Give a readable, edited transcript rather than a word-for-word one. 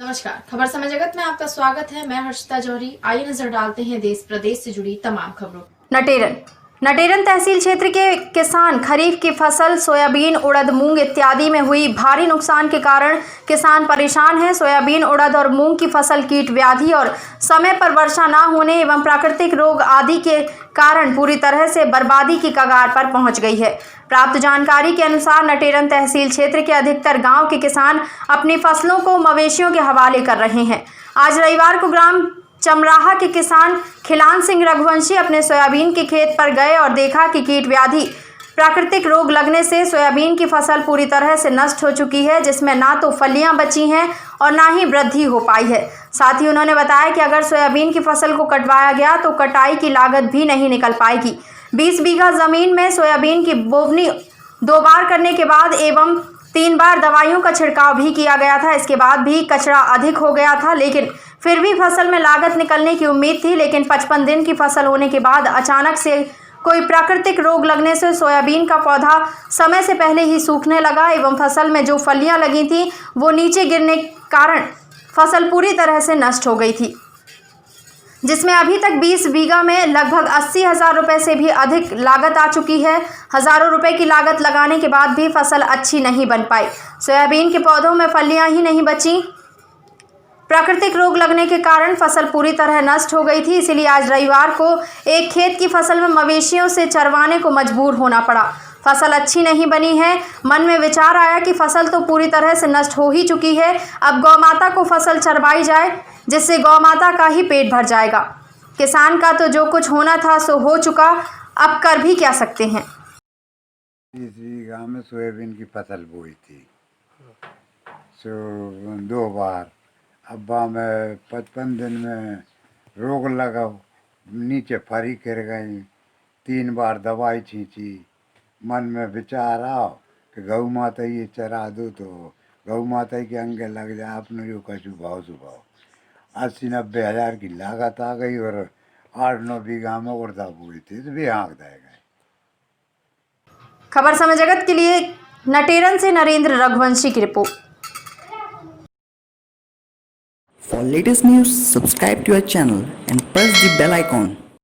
नमस्कार, खबर समय जगत में आपका स्वागत है। मैं हर्षिता जौहरी। आइए नजर डालते हैं देश प्रदेश से जुड़ी तमाम खबरों। नटेरन तहसील क्षेत्र के किसान खरीफ की फसल सोयाबीन, उड़द, मूंग इत्यादि में हुई भारी नुकसान के कारण किसान परेशान हैं। सोयाबीन, उड़द और मूंग की फसल कीट व्याधि और समय पर वर्षा न होने एवं प्राकृतिक रोग आदि के कारण पूरी तरह से बर्बादी की कगार पर पहुंच गई है। प्राप्त जानकारी के अनुसार नटेरन तहसील क्षेत्र के अधिकतर गांव के किसान अपनी फसलों को मवेशियों के हवाले कर रहे हैं। आज रविवार को ग्राम चमराहा के किसान खिलान सिंह रघुवंशी अपने सोयाबीन के खेत पर गए और देखा कि कीट व्याधि प्राकृतिक रोग लगने से सोयाबीन की फसल पूरी तरह से नष्ट हो चुकी है, जिसमें ना तो फलियां बची हैं और ना ही वृद्धि हो पाई है। साथ ही उन्होंने बताया कि अगर सोयाबीन की फसल को कटवाया गया तो कटाई की लागत भी नहीं निकल पाएगी। 20 बीघा जमीन में सोयाबीन की बोवनी 2 बार करने के बाद एवं 3 बार दवाइयों का छिड़काव भी किया गया था। इसके बाद भी कचरा अधिक हो गया था, लेकिन फिर भी फसल में लागत निकलने की उम्मीद थी। लेकिन 55 दिन की फसल होने के बाद अचानक से कोई प्राकृतिक रोग लगने से सोयाबीन का पौधा समय से पहले ही सूखने लगा एवं फसल में जो फलियां लगी थी वो नीचे गिरने के कारण फसल पूरी तरह से नष्ट हो गई थी, जिसमें अभी तक 20 बीघा में लगभग 80,000 रुपये से भी अधिक लागत आ चुकी है। हजारों रुपए की लागत लगाने के बाद भी फसल अच्छी नहीं बन पाई। सोयाबीन के पौधों में फलियां ही नहीं बची। प्राकृतिक रोग लगने के कारण फसल पूरी तरह नष्ट हो गई थी। इसलिए आज रविवार को एक खेत की फसल में मवेशियों से चरवाने को मजबूर होना पड़ा। फसल अच्छी नहीं बनी है। मन में विचार आया कि फसल तो पूरी तरह से नष्ट हो ही चुकी है, अब गौ माता को फसल चरवाई जाए, जिससे गौ माता का ही पेट भर जाएगा। किसान का तो जो कुछ होना था सो हो चुका, अब कर भी क्या सकते हैं। इसी गाँव में सोयाबीन की फसल बोई थी 2 बार। अब्बा में 55 दिन में रोग लगा, नीचे फरी गिर गई, 3 बार दवाई छींची। मन में विचार आओ कि गौ माता ये चरा दो तो गौ माता के अंगे लग जाए, अपने जो कछु भाव सुभाव। 80-90 हज़ार की लागत आ गई और 8-9 बीघा में उड़दा बोई थी तो भी हाँक दे गए। खबर समय जगत के लिए नटेरन से नरेंद्र रघुवंशी की report. For latest news, subscribe to our channel and press the bell icon.